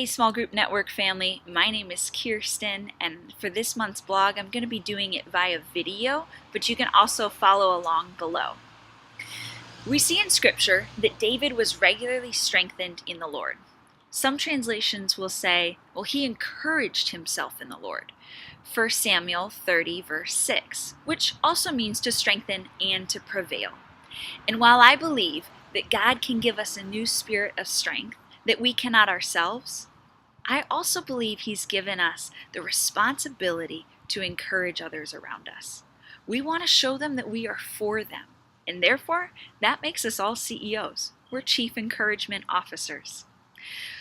Hey Small Group Network family, my name is Kiersten, and for this month's blog I'm going to be doing it via video, but you can also follow along below. We see in Scripture that David was regularly strengthened in the Lord. Some translations will say, well, he encouraged himself in the Lord. 1 Samuel 30 verse 6, which also means to strengthen and to prevail. And while I believe that God can give us a new spirit of strength that we cannot ourselves, I also believe He's given us the responsibility to encourage others around us. We want to show them that we are for them, and therefore that makes us all CEOs. We're Chief Encouragement Officers.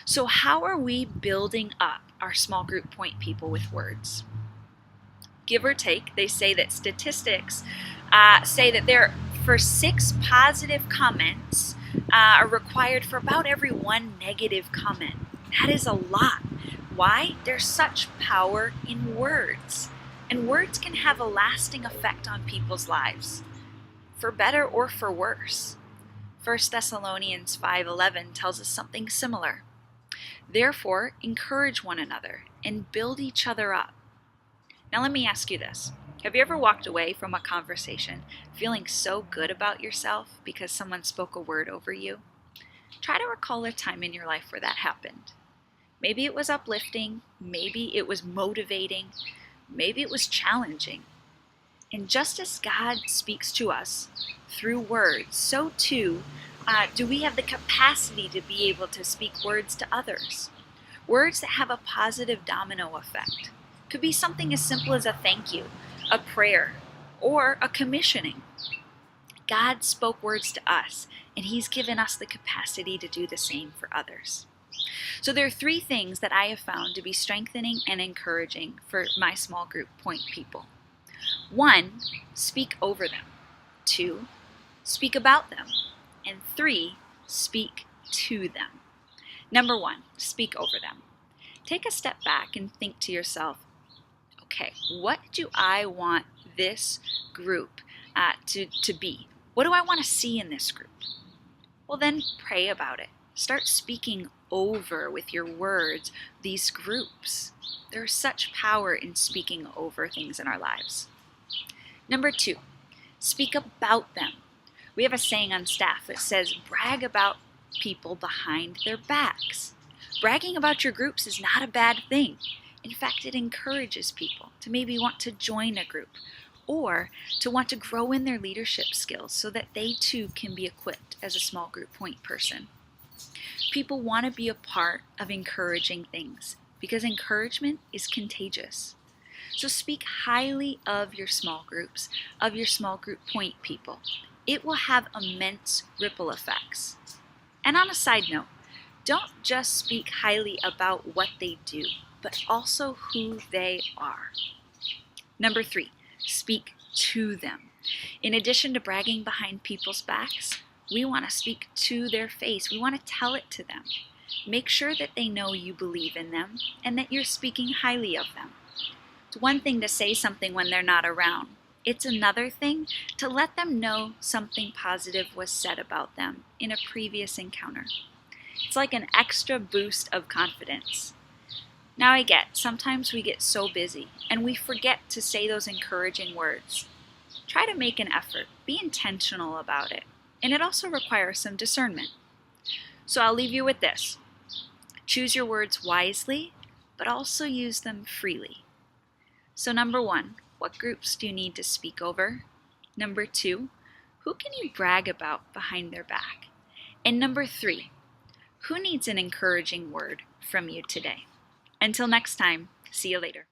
So how are we building up our small group point people with words? Give or take, they say that statistics say that there for 6 positive comments are required for about every 1 negative comment. That is a lot. Why? There's such power in words. And words can have a lasting effect on people's lives, for better or for worse. 1 Thessalonians 5:11 tells us something similar. Therefore, encourage one another and build each other up. Now let me ask you this. Have you ever walked away from a conversation feeling so good about yourself because someone spoke a word over you? Try to recall a time in your life where that happened. Maybe it was uplifting, maybe it was motivating, maybe it was challenging. And just as God speaks to us through words, so too do we have the capacity to be able to speak words to others. Words that have a positive domino effect. Could be something as simple as a thank you, a prayer, or a commissioning. God spoke words to us, and He's given us the capacity to do the same for others. So there are 3 things that I have found to be strengthening and encouraging for my small group point people. 1, speak over them. 2, speak about them. And 3, speak to them. Number 1, speak over them. Take a step back and think to yourself, okay, what do I want this group to be? What do I want to see in this group? Well, then pray about it. Start speaking over with your words these groups. There's such power in speaking over things in our lives. Number 2, speak about them. We have a saying on staff that says, brag about people behind their backs. Bragging about your groups is not a bad thing. In fact, it encourages people to maybe want to join a group or to want to grow in their leadership skills so that they too can be equipped as a small group point person. People want to be a part of encouraging things because encouragement is contagious. So speak highly of your small groups, of your small group point people. It will have immense ripple effects. And on a side note, don't just speak highly about what they do, but also who they are. Number 3, speak to them. In addition to bragging behind people's backs, we want to speak to their face. We want to tell it to them. Make sure that they know you believe in them and that you're speaking highly of them. It's one thing to say something when they're not around. It's another thing to let them know something positive was said about them in a previous encounter. It's like an extra boost of confidence. Now I get, sometimes we get so busy and we forget to say those encouraging words. Try to make an effort. Be intentional about it. And it also requires some discernment. So I'll leave you with this. Choose your words wisely, but also use them freely. So number 1, what groups do you need to speak over? Number 2, who can you brag about behind their back? And number 3, who needs an encouraging word from you today? Until next time, see you later.